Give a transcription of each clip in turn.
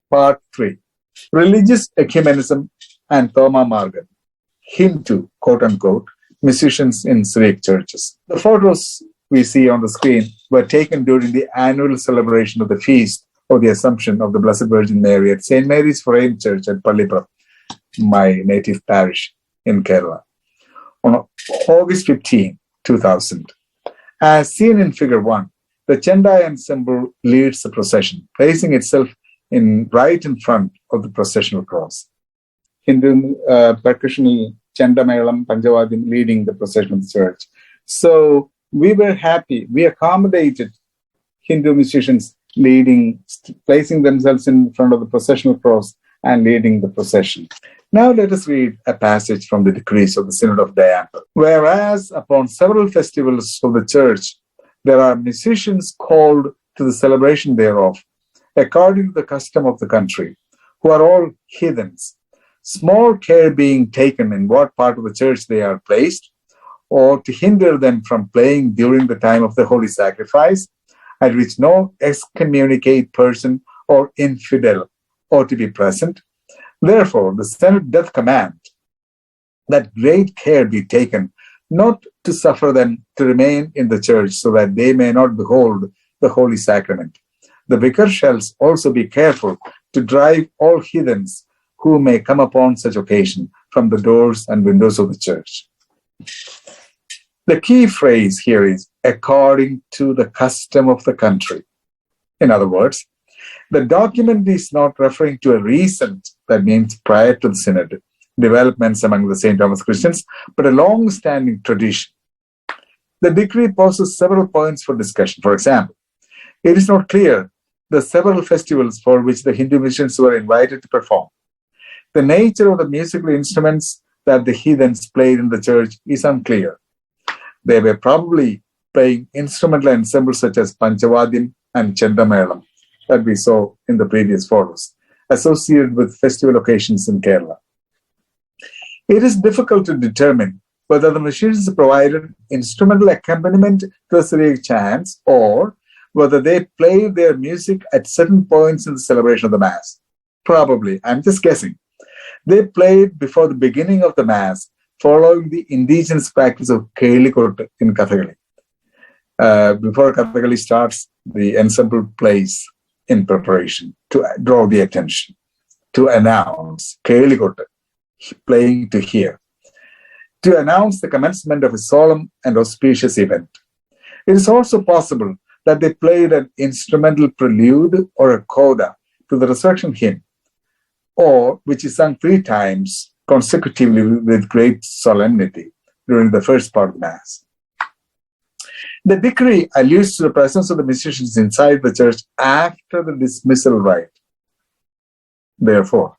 Part 3. Religious Ecumenism and Thomma Marggam. Hindu, quote-unquote, musicians in Syriac churches. The photos we see on the screen were taken during the annual celebration of the feast of the Assumption of the Blessed Virgin Mary at St. Mary's Foreign Church at Pallippuram, my native parish in Kerala, on August 15, 2000. As seen in Figure 1, the Chenda ensemble leads the procession, placing itself right in front of the processional cross. Hindu percussional Chenda Melam Panjavadim leading the procession of the church. So we were happy. We accommodated Hindu musicians placing themselves in front of the processional cross and leading the procession. Now let us read a passage from the decrees of the Synod of Diaper. Whereas upon several festivals of the church, there are musicians called to the celebration thereof, according to the custom of the country, who are all heathens, small care being taken in what part of the church they are placed, or to hinder them from playing during the time of the holy sacrifice, at which no excommunicate person or infidel ought to be present. Therefore, the Synod doth command that great care be taken not to suffer them to remain in the church, so that they may not behold the holy sacrament. The vicar shall also be careful to drive all heathens who may come upon such occasion from the doors and windows of the church. The key phrase here is according to the custom of the country. In other words, the document is not referring to a recent, that means prior to the Synod, developments among the St. Thomas Christians, but a long-standing tradition. The decree poses several points for discussion. For example, it is not clear the several festivals for which the Hindu musicians were invited to perform. The nature of the musical instruments that the heathens played in the church is unclear. They were probably playing instrumental ensembles such as Panchavadim and Chendamelam that we saw in the previous photos, associated with festival occasions in Kerala. It is difficult to determine whether the musicians provided instrumental accompaniment to the Syriac chants or whether they played their music at certain points in the celebration of the Mass. Probably, I'm just guessing. They played before the beginning of the Mass, following the indigenous practice of Kelikot in Kathakali. Before Kathakali starts, the ensemble plays in preparation to draw the attention, to announce Kelikot, playing to hear, to announce the commencement of a solemn and auspicious event. It is also possible that they played an instrumental prelude or a coda to the resurrection hymn, or which is sung 3 times consecutively with great solemnity during the first part of the Mass. The decree alludes to the presence of the musicians inside the church after the dismissal rite. Therefore,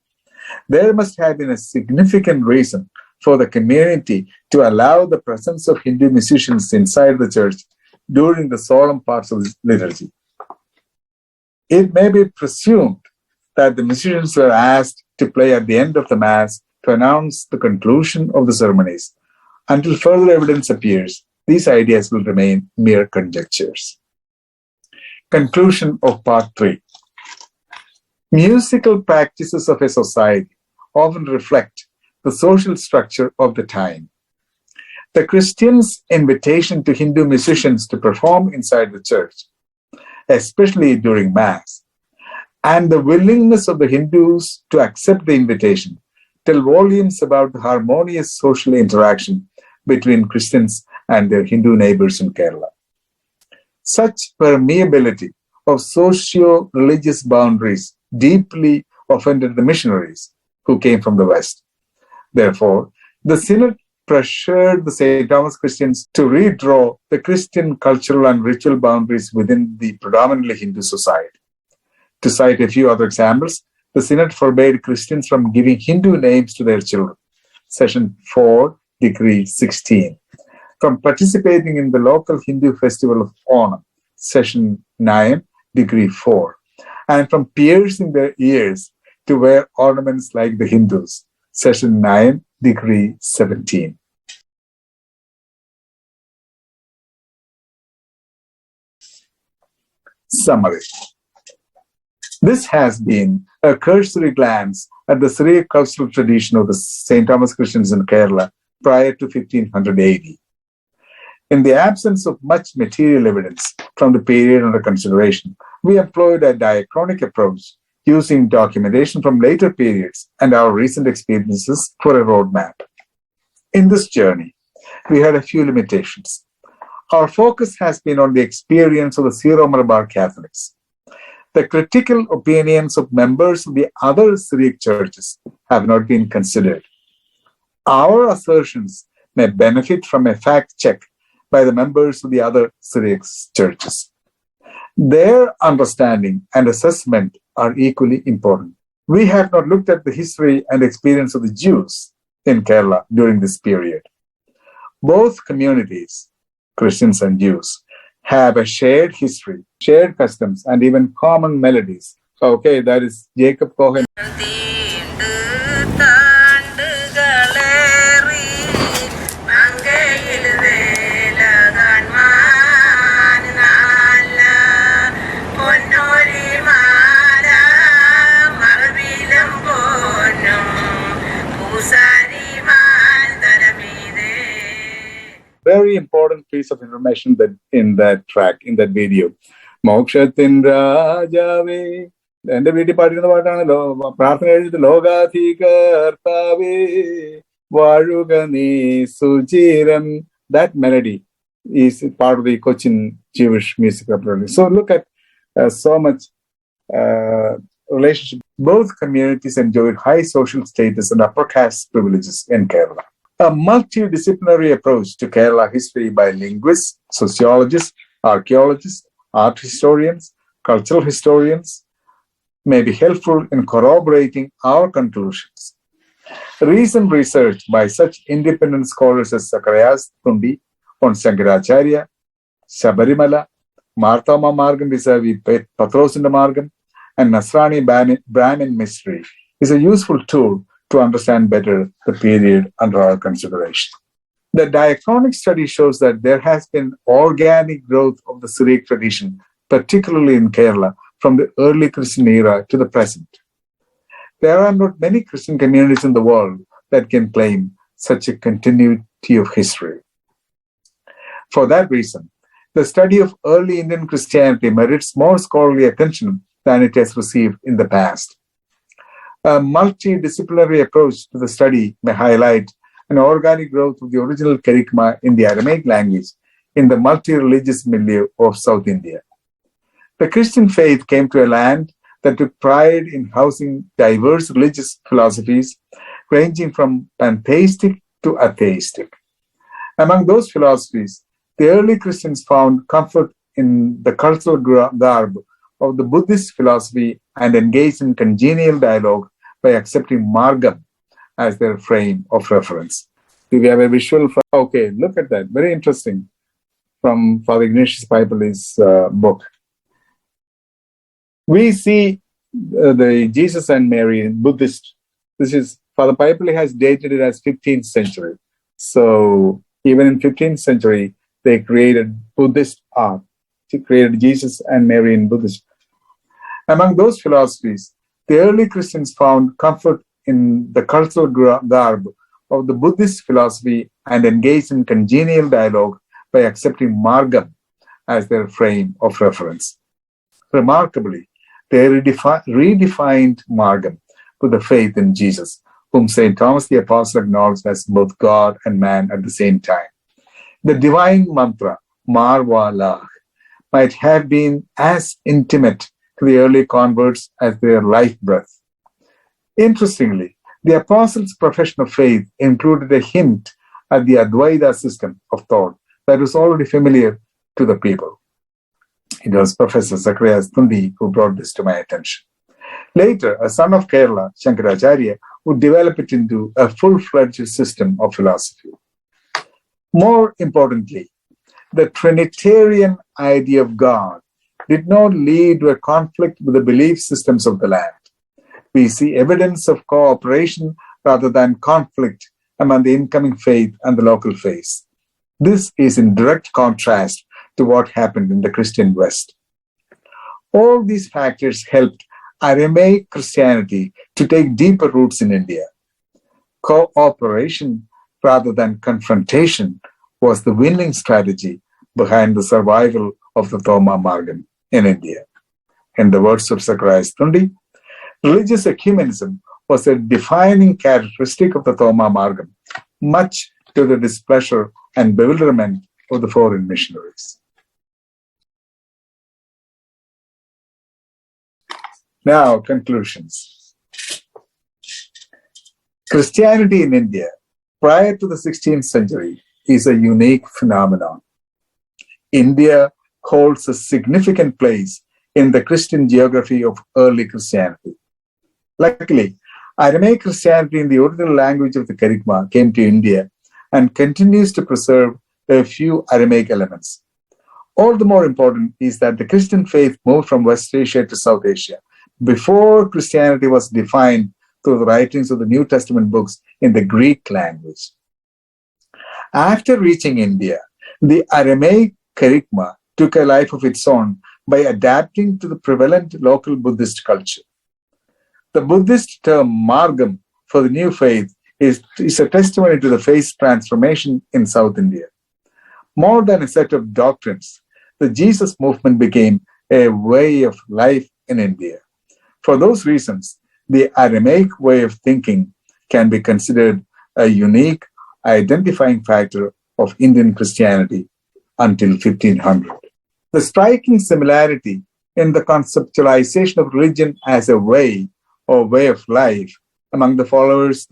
there must have been a significant reason for the community to allow the presence of Hindu musicians inside the church during the solemn parts of the liturgy. It may be presumed that the musicians were asked to play at the end of the Mass to announce the conclusion of the ceremonies. Until further evidence appears, these ideas will remain mere conjectures. Conclusion of Part 3. Musical practices of a society often reflect the social structure of the time. The Christians' invitation to Hindu musicians to perform inside the church, especially during Mass, and the willingness of the Hindus to accept the invitation tell volumes about the harmonious social interaction between Christians and their Hindu neighbors in Kerala. Such permeability of socio-religious boundaries deeply offended the missionaries who came from the West. Therefore, the Synod pressured the St. Thomas Christians to redraw the Christian cultural and ritual boundaries within the predominantly Hindu society. To cite a few other examples, the Synod forbade Christians from giving Hindu names to their children, Session 4, Decree 16, from participating in the local Hindu festival of Onam, Session 9, Decree 4, and from piercing their ears to wear ornaments like the Hindus. Session 9, Decree 17. Summary. This has been a cursory glance at the Syriac cultural tradition of the St. Thomas Christians in Kerala prior to 1500 AD. In the absence of much material evidence from the period under consideration, we employed a diachronic approach using documentation from later periods and our recent experiences for a roadmap. In this journey, we had a few limitations. Our focus has been on the experience of the Syro-Malabar Catholics. The critical opinions of members of the other Syriac churches have not been considered. Our assertions may benefit from a fact check by the members of the other Syriac churches. Their understanding and assessment are equally important. We have not looked at the history and experience of the Jews in Kerala during this period. Both communities, Christians and Jews, have a shared history, shared customs, and even common melodies. Okay, that is Jacob Cohen. Very important piece of information that in that track, in that video. Mokshatin Rajave. എന്റെ വീട്ടിൽ പാടിക്കുന്ന പാട്ടാണല്ലോ പ്രാർത്ഥന എഴുതിട്ട് ലോകാധികർത്താവേ വാഴുക നീ സുചിരം. That melody is part of the Cochin Jewish music repertory. So look at so much relationship. Both communities enjoyed high social status and upper caste privileges in Kerala. A multidisciplinary approach to Kerala history by linguists, sociologists, archaeologists, art historians, cultural historians may be helpful in corroborating our conclusions. Recent research by such independent scholars as Zacharias Thundi on Shankaracharya, Sabarimala, Marthoma Marggam vis-a-vis Patros in the Marggam, and Nasrani Brahmin mystery is a useful tool to understand better the period under our consideration. The diachronic study shows that there has been organic growth of the Syriac tradition, particularly in Kerala, from the early Christian era to the present. There are not many Christian communities in the world that can claim such a continuity of history. For that reason, the study of early Indian Christianity merits more scholarly attention than it has received in the past. A multidisciplinary approach to the study may highlight an organic growth of the original kerygma in the Aramaic language in the multi-religious milieu of South India. The Christian faith came to a land that took pride in housing diverse religious philosophies ranging from pantheistic to atheistic. Among those philosophies, the early Christians found comfort in the cultural garb of the Buddhist philosophy and engaged in congenial dialogue by accepting Marggam as their frame of reference. We have a visual. Okay, look at that. Very interesting. From Father Ignatius Paippalli's book. We see the Jesus and Mary in Buddhist. This is, Father Paippalli has dated it as 15th century. So even in 15th century, they created Buddhist art. They created Jesus and Mary in Buddhist. Among those philosophies, the early Christians found comfort in the cultural garb of the Buddhist philosophy and engaged in congenial dialogue by accepting Marggam as their frame of reference. Remarkably, they redefined Marggam with the faith in Jesus, whom St. Thomas the Apostle acknowledged as both God and man at the same time. The divine mantra, Marwalah, might have been as intimate to the early converts as their life breath. Interestingly, the Apostles' profession of faith included a hint at the Advaita system of thought that was already familiar to the people. It was Professor Zacharias Thundi who brought this to my attention. Later, a son of Kerala, Shankaracharya, would develop it into a full-fledged system of philosophy. More importantly, the Trinitarian idea of God did not lead to a conflict with the belief systems of the land. we see evidence of cooperation rather than conflict among the incoming faith and the local faith. This is in direct contrast to what happened in the Christian West. All these factors helped Aramaic Christianity to take deeper roots in India. Cooperation rather than confrontation was the winning strategy behind the survival of the Thomma Marggam in India. In the words of Zacharias Thundi, religious ecumenism was a defining characteristic of the Thomma Marggam, much to the displeasure and bewilderment of the foreign missionaries. Now, conclusions. Christianity in India prior to the 16th century is a unique phenomenon. India holds a significant place in the Christian geography of early Christianity. Luckily, Aramaic Christianity in the original language of the Kerygma came to India and continues to preserve a few Aramaic elements. All the more important is that the Christian faith moved from West Asia to South Asia before Christianity was defined through the writings of the New Testament books in the Greek language. After reaching India, the Aramaic Kerygma took a life of its own by adapting to the prevalent local Buddhist culture. The Buddhist term Marggam for the new faith is a testimony to the faith transformation in South India. More than a set of doctrines, the Jesus movement became a way of life in India. For those reasons, the Aramaic way of thinking can be considered a unique identifying factor of Indian Christianity until 1500. The striking similarity in the conceptualization of religion as a way or way of life among the followers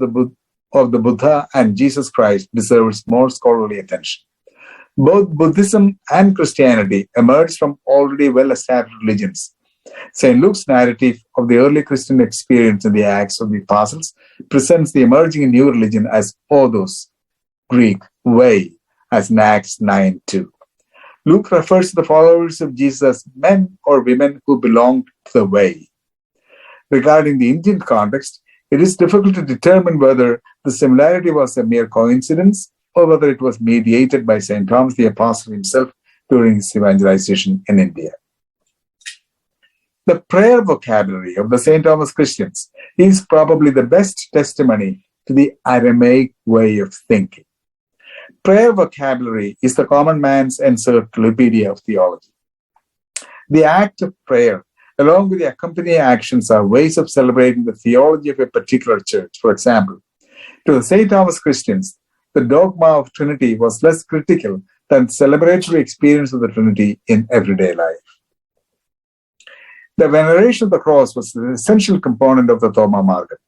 of the Buddha and Jesus Christ deserves more scholarly attention. Both Buddhism and Christianity emerged from already well-established religions. St. Luke's narrative of the early Christian experience in the Acts of the Apostles presents the emerging new religion as Odos, Greek, way, as in Acts 9:2. Luke refers to the followers of Jesus as men or women who belonged to the way. Regarding the Indian context, it is difficult to determine whether the similarity was a mere coincidence or whether it was mediated by St. Thomas the Apostle himself during his evangelization in India. The prayer vocabulary of the St. Thomas Christians is probably the best testimony to the Aramaic way of thinking. Prayer vocabulary is the common man's encyclopedia of theology. The act of prayer, along with the accompanying actions, are ways of celebrating the theology of a particular church. For example, to the St. Thomas Christians, the dogma of Trinity was less critical than the celebratory experience of the Trinity in everyday life. The veneration of the cross was an essential component of the Thomma Marggam.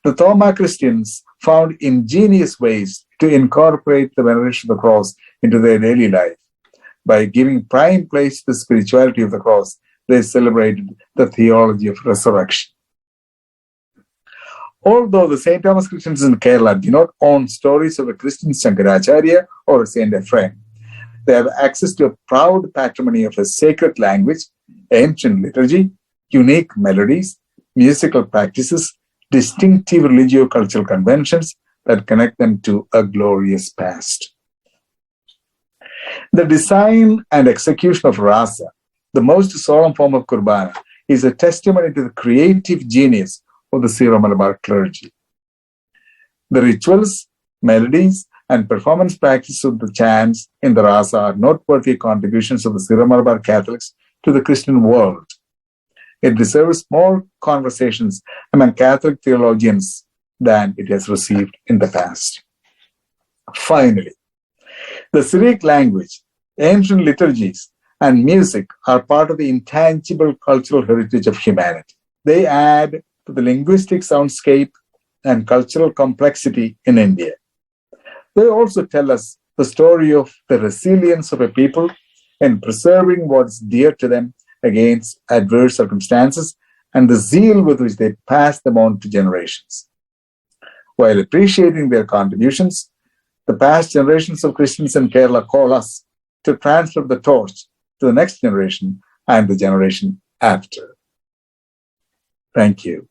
The Thomma Christians found ingenious ways to incorporate the veneration of the cross into their daily life. By giving prime place to the spirituality of the cross, they celebrated the theology of resurrection. Although the St. Thomas Christians in Kerala do not own stories of a Christian Shankaracharya or a St. Ephraim, they have access to a proud patrimony of a sacred language, ancient liturgy, unique melodies, musical practices, distinctive religio-cultural conventions that connect them to a glorious past. The design and execution of Rasa, the most solemn form of Kurbana, is a testimony to the creative genius of the Syro-Malabar clergy. The rituals, melodies, and performance practice of the chants in the Rasa are noteworthy contributions of the Syro-Malabar Catholics to the Christian world. It deserves more conversations among Catholic theologians than it has received in the past. Finally, the Syriac language, ancient liturgies, and music are part of the intangible cultural heritage of humanity. They add to the linguistic soundscape and cultural complexity in India. They also tell us the story of the resilience of a people in preserving what is dear to them against adverse circumstances and the zeal with which they pass them on to generations. While appreciating their contributions, the past generations of Christians in Kerala call us to transfer the torch to the next generation and the generation after. Thank you.